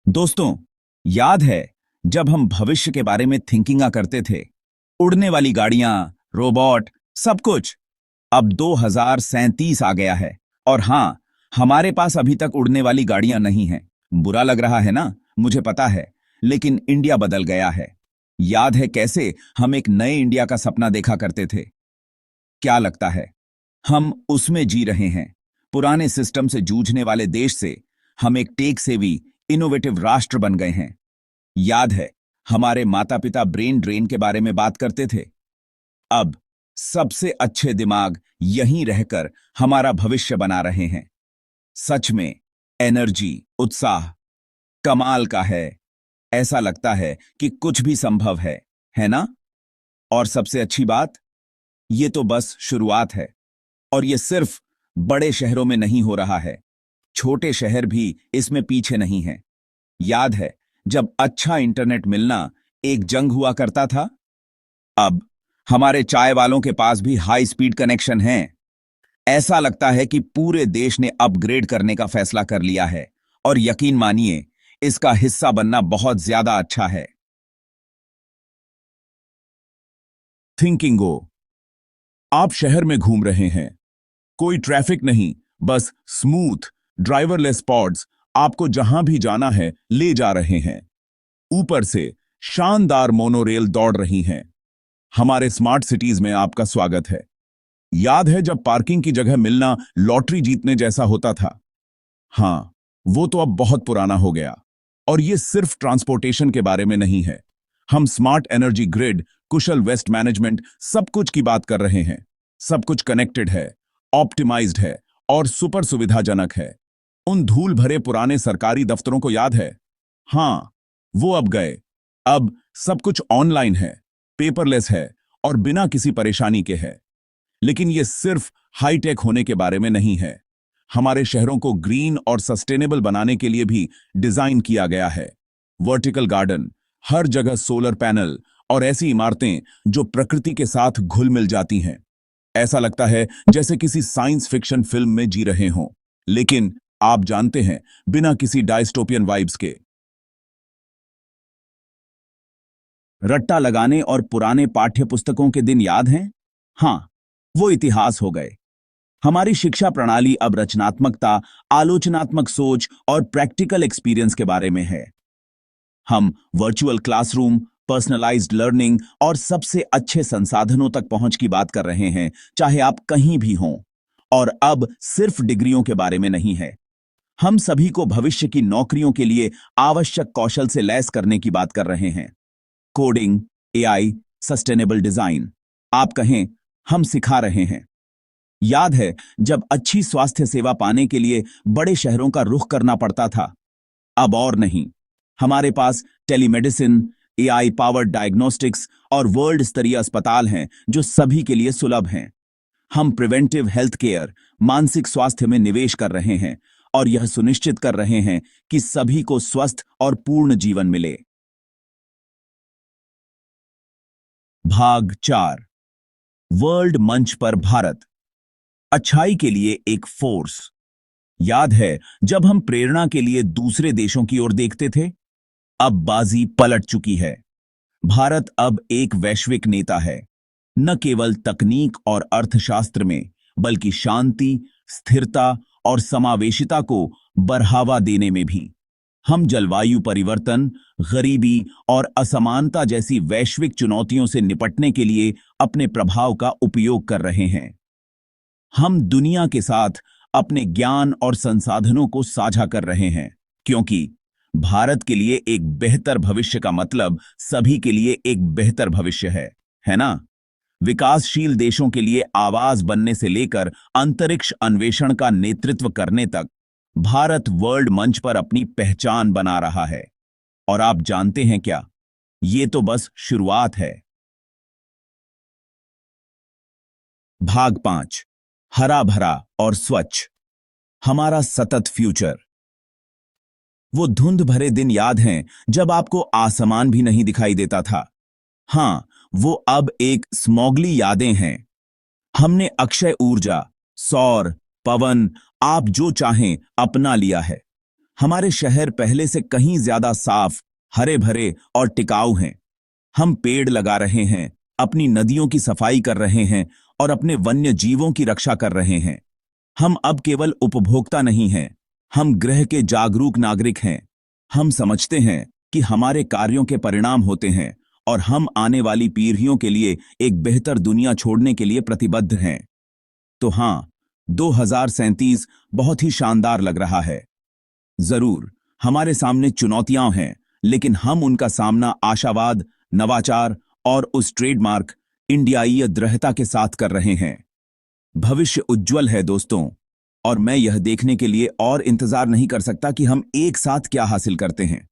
दोस्तों, याद है जब हम भविष्य के बारे में थिंकिंगा करते थे? उड़ने वाली गाड़ियां, रोबोट, सब कुछ। अब 2037 आ गया है और हाँ, हमारे पास अभी तक उड़ने वाली गाड़ियां नहीं हैं। बुरा लग रहा है ना, मुझे पता है, लेकिन इंडिया बदल गया है। याद है कैसे हम एक नए इंडिया का सपना देखा करते थे? क्या लगता है हम उसमें जी रहे हैं? पुराने सिस्टम से जूझने वाले देश से हम एक टेक सेवी, इनोवेटिव राष्ट्र बन गए हैं। याद है हमारे माता पिता ब्रेन ड्रेन के बारे में बात करते थे? अब सबसे अच्छे दिमाग यहीं रहकर हमारा भविष्य बना रहे हैं। सच में एनर्जी, उत्साह कमाल का है। ऐसा लगता है कि कुछ भी संभव है ना? और सबसे अच्छी बात, ये तो बस शुरुआत है। और ये सिर्फ बड़े शहरों में नहीं हो रहा है, छोटे शहर भी इसमें पीछे नहीं हैं। याद है जब अच्छा इंटरनेट मिलना एक जंग हुआ करता था? अब हमारे चाय वालों के पास भी हाई स्पीड कनेक्शन है। ऐसा लगता है कि पूरे देश ने अपग्रेड करने का फैसला कर लिया है और यकीन मानिए, इसका हिस्सा बनना बहुत ज्यादा अच्छा है। थिंकिंगो, आप शहर में घूम रहे हैं, कोई ट्रैफिक नहीं, बस स्मूथ ड्राइवरलेस पॉड्स आपको जहां भी जाना है ले जा रहे हैं। ऊपर से शानदार मोनोरेल दौड़ रही हैं। हमारे स्मार्ट सिटीज में आपका स्वागत है। याद है जब पार्किंग की जगह मिलना लॉटरी जीतने जैसा होता था? हाँ, वो तो अब बहुत पुराना हो गया। और ये सिर्फ ट्रांसपोर्टेशन के बारे में नहीं है। हम स्मार्ट एनर्जी ग्रिड, कुशल वेस्ट मैनेजमेंट, सब कुछ की बात कर रहे हैं। सब कुछ कनेक्टेड है, ऑप्टिमाइज्ड है और सुपर सुविधाजनक है। उन धूल भरे पुराने सरकारी दफ्तरों को याद है? हाँ, वो अब गए। अब सब कुछ ऑनलाइन है, पेपरलेस है और बिना किसी परेशानी के है। लेकिन ये सिर्फ हाईटेक होने के बारे में नहीं है। हमारे शहरों को ग्रीन और सस्टेनेबल बनाने के लिए भी डिजाइन किया गया है। वर्टिकल गार्डन, हर जगह सोलर पैनल और ऐसी इमारतें जो प्रकृति के साथ घुल मिल जाती हैं। ऐसा लगता है जैसे किसी साइंस फिक्शन फिल्म में जी रहे हों। लेकिन आप जानते हैं, बिना किसी डायस्टोपियन वाइब्स के। रट्टा लगाने और पुराने पाठ्य पुस्तकों के दिन याद हैं? हाँ, वो इतिहास हो गए। हमारी शिक्षा प्रणाली अब रचनात्मकता, आलोचनात्मक सोच और प्रैक्टिकल एक्सपीरियंस के बारे में है। हम वर्चुअल क्लासरूम, पर्सनलाइज्ड लर्निंग और सबसे अच्छे संसाधनों तक पहुंच की बात कर रहे हैं, चाहे आप कहीं भी हों। और अब सिर्फ डिग्रियों के बारे में नहीं है, हम सभी को भविष्य की नौकरियों के लिए आवश्यक कौशल से लैस करने की बात कर रहे हैं। कोडिंग, एआई, सस्टेनेबल डिजाइन, आप कहें, हम सिखा रहे हैं। याद है जब अच्छी स्वास्थ्य सेवा पाने के लिए बड़े शहरों का रुख करना पड़ता था? अब और नहीं। हमारे पास टेलीमेडिसिन, एआई पावर्ड डायग्नोस्टिक्स और वर्ल्ड स्तरीय अस्पताल हैं जो सभी के लिए सुलभ हैं। हम प्रिवेंटिव हेल्थ केयर, मानसिक स्वास्थ्य में निवेश कर रहे हैं और यह सुनिश्चित कर रहे हैं कि सभी को स्वस्थ और पूर्ण जीवन मिले। भाग 4, वर्ल्ड मंच पर भारत, अच्छाई के लिए एक फोर्स। याद है जब हम प्रेरणा के लिए दूसरे देशों की ओर देखते थे? अब बाजी पलट चुकी है। भारत अब एक वैश्विक नेता है, न केवल तकनीक और अर्थशास्त्र में, बल्कि शांति, स्थिरता और समावेशिता को बढ़ावा देने में भी। हम जलवायु परिवर्तन, गरीबी और असमानता जैसी वैश्विक चुनौतियों से निपटने के लिए अपने प्रभाव का उपयोग कर रहे हैं। हम दुनिया के साथ अपने ज्ञान और संसाधनों को साझा कर रहे हैं, क्योंकि भारत के लिए एक बेहतर भविष्य का मतलब सभी के लिए एक बेहतर भविष्य है ना? विकासशील देशों के लिए आवाज बनने से लेकर अंतरिक्ष अन्वेषण का नेतृत्व करने तक, भारत वर्ल्ड मंच पर अपनी पहचान बना रहा है। और आप जानते हैं क्या? ये तो बस शुरुआत है। भाग 5, हरा भरा और स्वच्छ, हमारा सतत फ्यूचर। वो धुंध भरे दिन याद हैं जब आपको आसमान भी नहीं दिखाई देता था? हाँ, वो अब एक स्मॉगली यादें हैं। हमने अक्षय ऊर्जा, सौर, पवन, आप जो चाहें अपना लिया है। हमारे शहर पहले से कहीं ज्यादा साफ, हरे भरे और टिकाऊ हैं। हम पेड़ लगा रहे हैं, अपनी नदियों की सफाई कर रहे हैं और अपने वन्य जीवों की रक्षा कर रहे हैं। हम अब केवल उपभोक्ता नहीं हैं, हम ग्रह के जागरूक नागरिक हैं। हम समझते हैं कि हमारे कार्यों के परिणाम होते हैं और हम आने वाली पीढ़ियों के लिए एक बेहतर दुनिया छोड़ने के लिए प्रतिबद्ध हैं। तो हाँ, 2037 बहुत ही शानदार लग रहा है। जरूर, हमारे सामने चुनौतियां हैं, लेकिन हम उनका सामना आशावाद, नवाचार और उस ट्रेडमार्क इंडियाई दृढ़ता के साथ कर रहे हैं। भविष्य उज्जवल है दोस्तों, और मैं यह देखने के लिए और इंतजार नहीं कर सकता कि हम एक साथ क्या हासिल करते हैं।